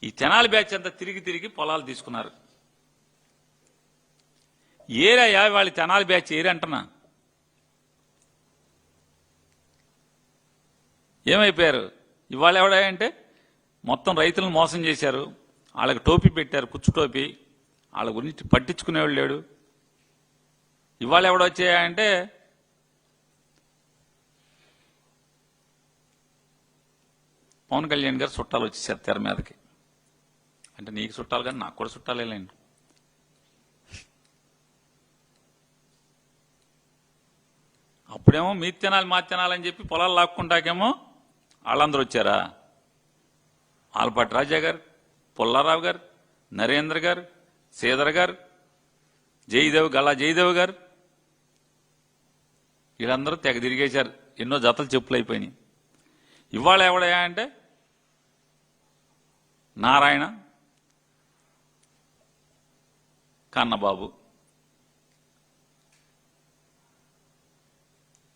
ఈ తెనాలి బ్యాచ్ అంతా తిరిగి తిరిగి పొలాలు తీసుకున్నారు. ఏరయ్యా వాళ్ళ తెనాలి బ్యాచ్ ఏరంటున్నా ఏమైపోయారు? ఇవాళ ఎవడా అంటే మొత్తం రైతులను మోసం చేశారు, వాళ్ళకి టోపీ పెట్టారు, కుచ్చు టోపీ, వాళ్ళ గురించి పట్టించుకునేవాళ్ళు లేడు. ఇవాళ ఎవడొచ్చాయంటే పవన్ కళ్యాణ్ గారు చుట్టాలు వచ్చేసారు తెర మీదకి. అంటే నీకు చుట్టాలు కానీ నాకు కూడా చుట్టాలేండి. అప్పుడేమో మీ తినాలి మా తినాలని చెప్పి పొలాలు లాక్కుంటాకేమో వాళ్ళందరూ వచ్చారా? ఆలపాటి రాజా గారు, పుల్లారావు గారు, నరేంద్ర గారు, శ్రీధర్ గారు, గల్లా జయదేవ్ గారు, వీళ్ళందరూ తెగ తిరిగేశారు. ఎన్నో జతలు చెప్పులు అయిపోయినాయి. ఇవాళ ఎవడయా అంటే నారాయణ, కన్నబాబు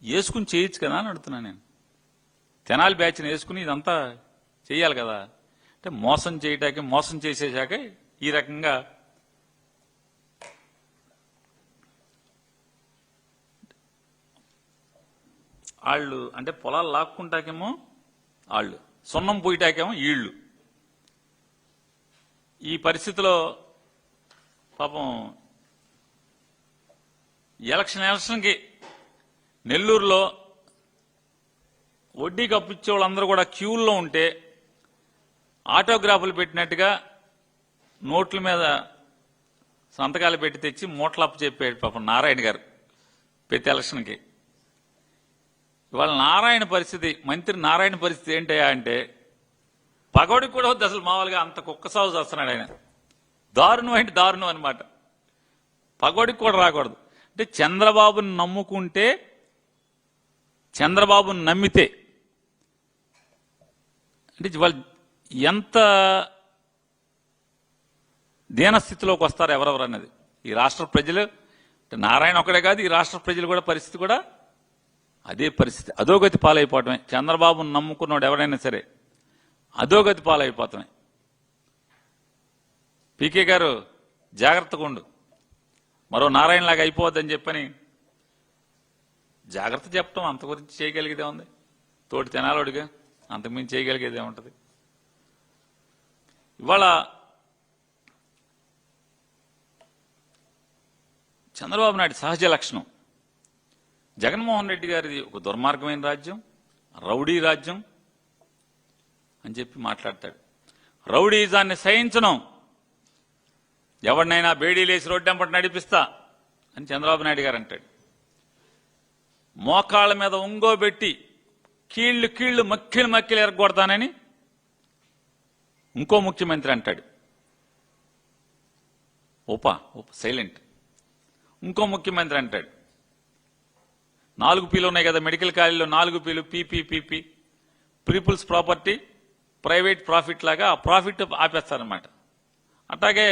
వేసుకుని చేయొచ్చు కదా అని అడుగుతున్నా నేను. తెనాలి బ్యాచ్ని వేసుకుని ఇదంతా చేయాలి కదా. అంటే మోసం చేయటానికి మోసం చేసేశాక ఈ రకంగా వాళ్ళు అంటే పొలాలు లాక్కుంటాకేమో వాళ్ళు, సున్నం పోయిటాకేమో వీళ్ళు. ఈ పరిస్థితిలో పాపం ఎలక్షన్కి నెల్లూరులో వడ్డీ కప్పిచ్చే వాళ్ళందరూ కూడా క్యూల్లో ఉంటే ఆటోగ్రాఫ్లు పెట్టినట్టుగా నోట్ల మీద సంతకాలు పెట్టి తెచ్చి మూటలప్పు చెప్పాడు పాపం నారాయణ గారు ప్రతి ఎలక్షన్కి. ఇవాళ నారాయణ పరిస్థితి, మంత్రి నారాయణ పరిస్థితి ఏంటయ్యా అంటే పగోడికి కూడా వద్దు అసలు. మామూలుగా అంత కుక్క సాగు చేస్తున్నాడు ఆయన. దారుణం అంటే దారుణం అనమాట. పగోడికి కూడా రాకూడదు. అంటే చంద్రబాబుని నమ్ముకుంటే, చంద్రబాబుని నమ్మితే అంటే వాళ్ళు ఎంత దీనస్థితిలోకి వస్తారు ఎవరెవరు అన్నది ఈ రాష్ట్ర ప్రజలు. నారాయణ ఒకడే కాదు, ఈ రాష్ట్ర ప్రజలు కూడా పరిస్థితి కూడా అదే పరిస్థితి. అధోగతి పాలైపోవటమే. చంద్రబాబును నమ్ముకున్నాడు ఎవరైనా సరే అధోగతి పాలైపోతామే. పీకే గారు జాగ్రత్తగా ఉండు, మరో నారాయణలాగా అయిపోవద్దని చెప్పని జాగ్రత్త చెప్పడం. అంత గురించి చేయగలిగేదే ఉంది. తోటి తెనాలోడిగా అంతకుమించి చేయగలిగేదే ఉంటుంది. ఇవాళ చంద్రబాబు నాయుడు సహజ లక్షణం, జగన్మోహన్ రెడ్డి గారిది ఒక దుర్మార్గమైన రాజ్యం, రౌడీ రాజ్యం అని చెప్పి మాట్లాడతాడు. రౌడీజాన్ని సహించడం, ఎవరినైనా బేడీలేసి రోడ్డెంపటి నడిపిస్తా అని చంద్రబాబు నాయుడు గారు అంటాడు. మోకాళ్ళ మీద ఒంగోబెట్టి కీళ్లు మక్కిలు ఎరగొడతానని ఇంకో ముఖ్యమంత్రి అంటాడు. సైలెంట్. ఇంకో ముఖ్యమంత్రి అంటాడు 4 Pలు ఉన్నాయి కదా మెడికల్ కాలేజీలో, 4 Pలు PP people's property private profit లాగా ఆ ప్రాఫిట్ ఆపేస్తారనమాట. అట్లాగే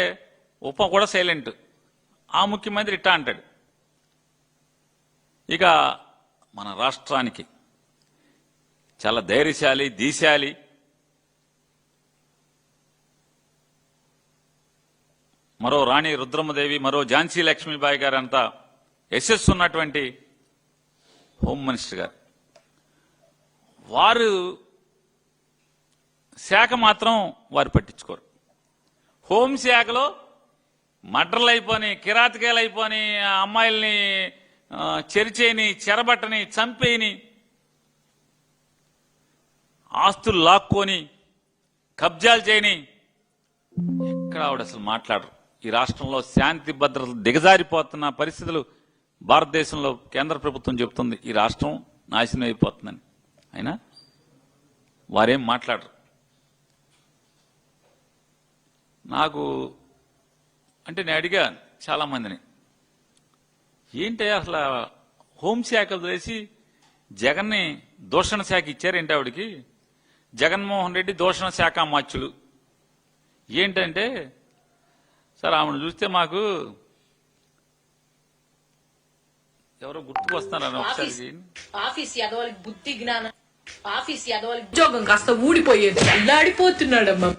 కూడా సైలెంట్. ఆ ముఖ్యమంత్రి ఇట్టా అంటాడు. ఇక మన రాష్ట్రానికి చాలా ధైర్యశాలి, దీశాలి, మరో రాణి రుద్రమదేవి, మరో ఝాన్సీ లక్ష్మీబాయి గారు అంతా యశస్సు ఉన్నటువంటి హోమ్ మినిస్టర్ గారు. వారు శాఖ మాత్రం వారు పట్టించుకోరు. హోంశాఖలో మర్డర్లు అయిపోని, కిరాతకాయలు అయిపోని, అమ్మాయిల్ని చెరిచేయని, చెరబట్టని, చంపేయని, ఆస్తులు లాక్కొని కబ్జాలు చేయని ఎక్కడ ఆవిడ అసలు మాట్లాడరు. ఈ రాష్ట్రంలో శాంతి భద్రతలు దిగజారిపోతున్న పరిస్థితులు భారతదేశంలో కేంద్ర ప్రభుత్వం చెబుతుంది ఈ రాష్ట్రం నాశనం అయిపోతుందని. అయినా వారేం మాట్లాడరు. నాకు అంటే నేను అడిగా చాలా మందిని, ఏంటి అసలు హోంశాఖలు వేసి జగన్ని దూషణ శాఖ ఇచ్చారేంటి ఆవిడికి? జగన్మోహన్ రెడ్డి దూషణ శాఖ మాచ్యులు ఏంటంటే, సార్ ఆమెను చూస్తే మాకు ఎవరో గుర్తుకొస్తున్నారని ఒకసారి ఆఫీస్ యాదవులకి బుద్ధి జ్ఞానం, ఆఫీస్ యాదవులకి ఉద్యోగం కాస్త ఊడిపోయేది, అల్లాడిపోతున్నాడమ్మా.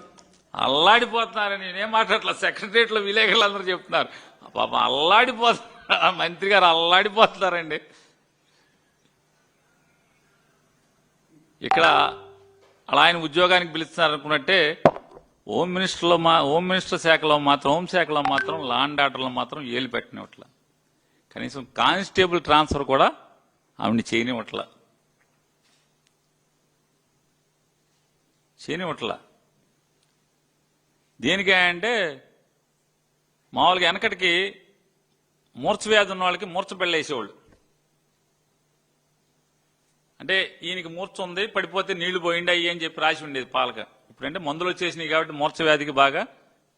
అల్లాడిపోతున్నారని నేనేం మాట్లాడట్లా. సెక్రటరియట్లో విలేకరులు అందరూ చెప్తున్నారు పాపం అల్లాడిపోతున్నారు, మంత్రి గారు అల్లాడిపోతున్నారండి. ఇక్కడ అలా ఆయన ఉద్యోగానికి పిలుస్తున్నారు అనుకున్నట్టే హోమ్ మినిస్టర్ శాఖలో మాత్రం, హోంశాఖలో మాత్రం, లా అండ్ ఆర్డర్లో మాత్రం ఏలు పెట్టనివ్వట్ల. కనీసం కానిస్టేబుల్ ట్రాన్స్ఫర్ కూడా ఆవిడని చేయనివ్వట్ల. దేనికే అంటే మామూలుగా వెనకటికి మూర్ఛ వ్యాధి ఉన్న వాళ్ళకి మూర్ఛ పెళ్ళేసేవాళ్ళు. అంటే ఈయనకి మూర్ఛ ఉంది, పడిపోతే నీళ్లు పోయిండాయి అని చెప్పి రాసి ఉండేది పాలక. ఇప్పుడంటే మందులు వచ్చేసినాయి కాబట్టి మూర్ఛ వ్యాధికి బాగా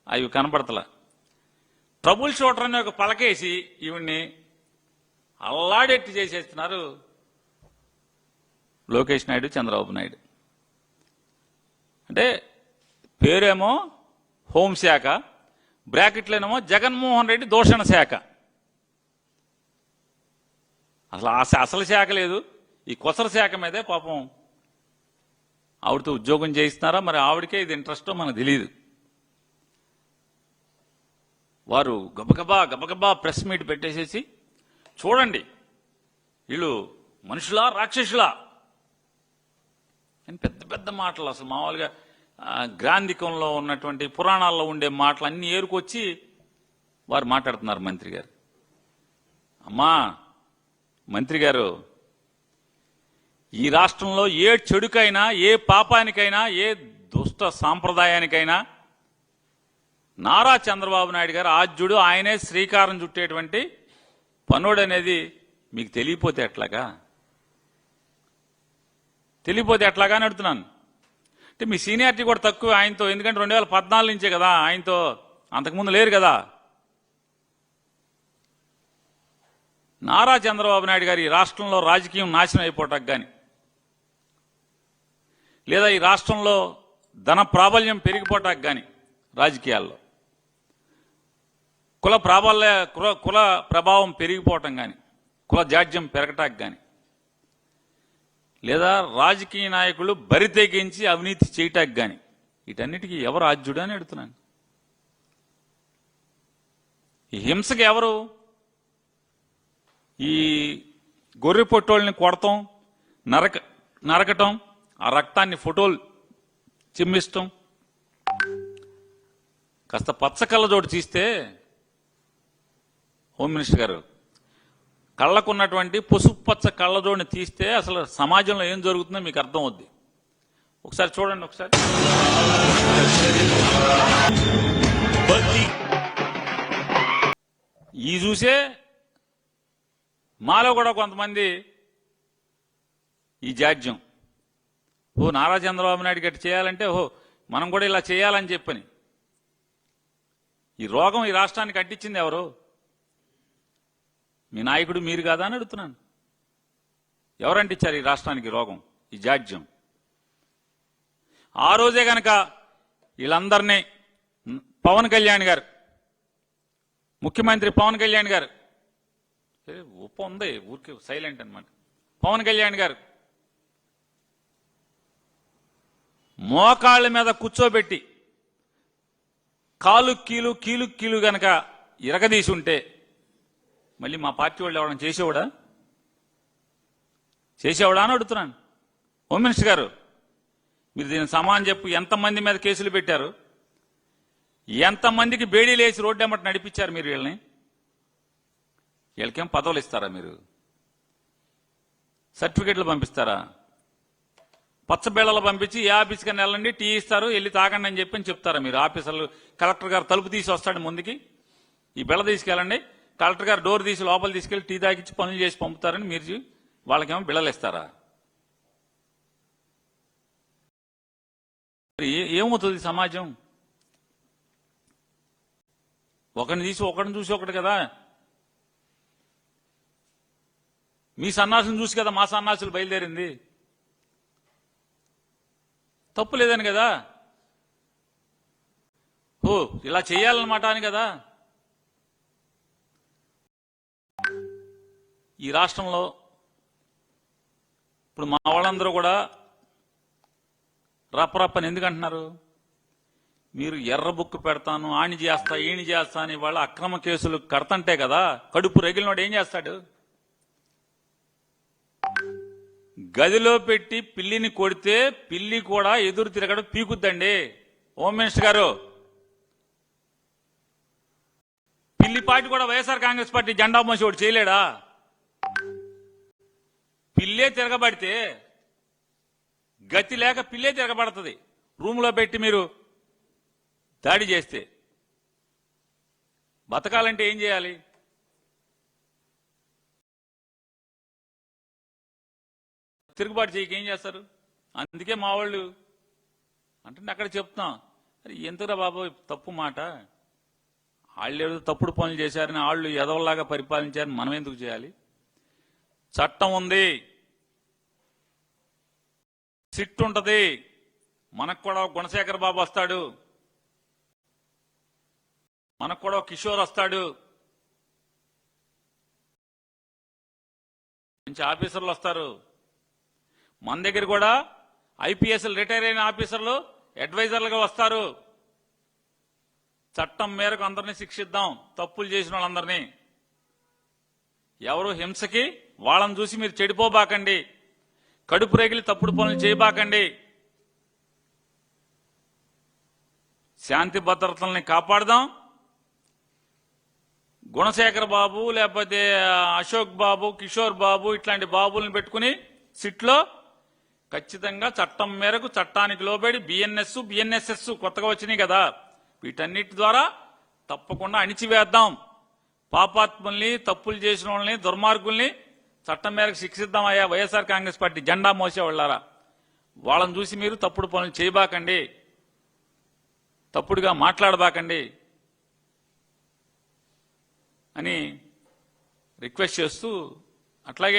అవి కనపడతలా. ట్రబుల్ షూటర్ అనే ఒక పలకేసి ఈవిడ్ని అల్లాడెట్టి చేసేస్తున్నారు లోకేష్ నాయుడు, చంద్రబాబు నాయుడు. అంటే పేరేమో హోంశాఖ, బ్రాకెట్లోనేమో జగన్మోహన్ రెడ్డి దూషణ శాఖ. అసలు శాఖ లేదు. ఈ కొసర శాఖ మీదే పాపం ఆవిడతో ఉద్యోగం చేయిస్తున్నారా, మరి ఆవిడకే ఇది ఇంట్రెస్టో మనకు తెలియదు. వారు గబగబా ప్రెస్ మీట్ పెట్టేసేసి చూడండి వీళ్ళు మనుషులా రాక్షసులా అని పెద్ద పెద్ద మాటలు, అసలు మామూలుగా గ్రాంధికంలో ఉన్నటువంటి పురాణాల్లో ఉండే మాటలు అన్ని ఏరుకొచ్చి వారు మాట్లాడుతున్నారు మంత్రి గారు. అమ్మా మంత్రి గారు, ఈ రాష్ట్రంలో ఏ చెడుకైనా, ఏ పాపానికైనా, ఏ దుష్ట సాంప్రదాయానికైనా నారా చంద్రబాబు నాయుడు గారు ఆద్యుడు, ఆయనే శ్రీకారం చుట్టేటువంటి పనుడు అనేది మీకు తెలియపోతే ఎట్లాగా అని అడుగుతున్నాను. అంటే మీ సీనియారిటీ కూడా తక్కువ ఆయనతో, ఎందుకంటే 2014 నుంచే కదా ఆయనతో, అంతకుముందు లేరు కదా. నారా చంద్రబాబు నాయుడు గారు ఈ రాష్ట్రంలో రాజకీయం నాశనం అయిపోవటానికి కానీ, లేదా ఈ రాష్ట్రంలో ధన ప్రాబల్యం పెరిగిపోవటానికి కానీ, రాజకీయాల్లో కుల ప్రభావం పెరిగిపోవటం కానీ, కుల జాడ్యం పెరగటానికి కానీ, లేదా రాజకీయ నాయకులు బరి తెగించి అవినీతి చేయటానికి కానీ, వీటన్నిటికీ ఎవరు ఆద్యుడు అని అడుగుతున్నాను. ఈ హింసకి ఎవరు? ఈ గొర్రె పొట్టోళ్ళని కొడతాం, నరకటం, ఆ రక్తాన్ని ఫోటోలు చిమ్మిస్తాం. కాస్త పచ్చ కళ్ళజోడు తీస్తే హోమ్ మినిస్టర్ గారు, కళ్ళకున్నటువంటి పసుపు పచ్చ కళ్ళజోడిని తీస్తే అసలు సమాజంలో ఏం జరుగుతుందో మీకు అర్థం అవుద్ది. ఒకసారి చూడండి. ఒకసారి ఈ చూసే మాలో కూడా కొంతమంది ఈ జాడ్యం, నారా చంద్రబాబు నాయుడు గట్టి చేయాలంటే మనం కూడా ఇలా చేయాలని చెప్పని. ఈ రోగం ఈ రాష్ట్రానికి అంటించింది ఎవరు? మీ నాయకుడు మీరు కాదా అని అడుగుతున్నాను. ఎవరంటించారు ఈ రాష్ట్రానికి రోగం, ఈ జాడ్యం? ఆ రోజే గనక వీళ్ళందరినీ పవన్ కళ్యాణ్ గారు, ముఖ్యమంత్రి పవన్ కళ్యాణ్ గారు, ఉప్ప ఉంది ఊరికి సైలెంట్ అనమాట, పవన్ కళ్యాణ్ గారు మోకాళ్ళ మీద కూర్చోబెట్టి కాలు కీలు గనక ఇరగదీసి ఉంటే మళ్ళీ మా పార్టీ వాళ్ళు ఎవరైనా చేసేవాడా అని అడుగుతున్నాను. హోమ్ మినిస్టర్ గారు, మీరు దీనికి సమానం చెప్పు. ఎంతమంది మీద కేసులు పెట్టారు? ఎంతమందికి బేడీలు వేసి రోడ్డు ఎమ్మట నడిపించారు మీరు వీళ్ళని? వీళ్ళకేం పదవులు ఇస్తారా? మీరు సర్టిఫికెట్లు పంపిస్తారా? పచ్చబేళలు పంపించి ఏ ఆఫీస్ కన్నా వెళ్ళండి, టీ ఇస్తారు, వెళ్ళి తాగండి అని చెప్పి చెప్తారా మీరు? ఆఫీసర్లు, కలెక్టర్ గారు తలుపు తీసి వస్తాడు ముందుకి, ఈ బెళ్ళ తీసుకెళ్ళండి, కలెక్టర్ గారు డోర్ తీసి లోపల తీసుకెళ్లి టీ తాగిచ్చి పనులు చేసి పంపుతారని మీరు వాళ్ళకేమో బిళ్ళలు ఇస్తారా? ఏమవుతుంది సమాజం? ఒకరిని చూసి ఒకటి కదా. మీ సన్నాసులను చూసి కదా మా సన్నాసులు బయలుదేరింది. తప్పు లేదని కదా, ఇలా చేయాలన్నమాట అని కదా. ఈ రాష్ట్రంలో ఇప్పుడు మా వాళ్ళందరూ కూడా రప్పని ఎందుకంటున్నారు? మీరు ఎర్ర బుక్ పెడతాను ఆణి చేస్తా ఈణి చేస్తా అని వాళ్ళ అక్రమ కేసులు కడతంటే కదా కడుపు రగిలినోడు ఏం చేస్తాడు? గదిలో పెట్టి పిల్లిని కొడితే పిల్లి కూడా ఎదురు తిరగడం పీకుద్దండి. హోమ్ మినిస్టర్ గారు, పిల్లి పార్టీ కూడా వైఎస్ఆర్ కాంగ్రెస్ పార్టీ జెండా మోసి ఒకటి చేయలేడా? పిల్లే తిరగబడితే గతి లేక పిల్లే తిరగబడుతుంది రూములో పెట్టి మీరు దాడి చేస్తే. బతకాలంటే ఏం చేయాలి? తిరుగుబాటు చేయక ఏం చేస్తారు? అందుకే మా వాళ్ళు అంటే అక్కడ చెప్తాం, అరే ఎంతరా బాబు తప్పు మాట, వాళ్ళు ఏదో తప్పుడు పనులు చేశారని వాళ్ళు ఎదవల్లాగా పరిపాలించారని మనం ఎందుకు చేయాలి? చట్టం ఉంది, సిట్ ఉంటది, మనకు కూడా గుణశేఖర్ బాబు వస్తాడు, మనకు కూడా కిషోర్ వస్తాడు, మంచి ఆఫీసర్లు వస్తారు. మన దగ్గర కూడా ఐపీఎస్లు రిటైర్ అయిన ఆఫీసర్లు అడ్వైజర్లుగా వస్తారు. చట్టం మేరకు అందరినీ శిక్షిద్దాం, తప్పులు చేసిన వాళ్ళందరినీ. ఎవరు హింసకి వాళ్ళని చూసి మీరు చెడిపోబాకండి, కడుపు రేగిలి తప్పుడు పనులు చేయబాకండి. శాంతి భద్రతల్ని కాపాడదాం. గుణశేఖర్ బాబు లేకపోతే అశోక్ బాబు, కిషోర్ బాబు ఇట్లాంటి బాబుల్ని పెట్టుకుని సిట్లో ఖచ్చితంగా చట్టం మేరకు చట్టానికి లోబడి బిఎన్ఎస్, బిఎన్ఎస్ఎస్ కొత్తగా వచ్చినాయి కదా, వీటన్నిటి ద్వారా తప్పకుండా అణిచివేద్దాం. పాపాత్ముల్ని, తప్పులు చేసిన వాళ్ళని, దుర్మార్గుల్ని చట్టం మేరకు శిక్షిద్దామయ్యా. వైఎస్ఆర్ కాంగ్రెస్ పార్టీ జెండా మోసేవాళ్ళారా, వాళ్ళని చూసి మీరు తప్పుడు పనులు చేయబాకండి, తప్పుడుగా మాట్లాడబాకండి అని రిక్వెస్ట్ చేస్తూ, అట్లాగే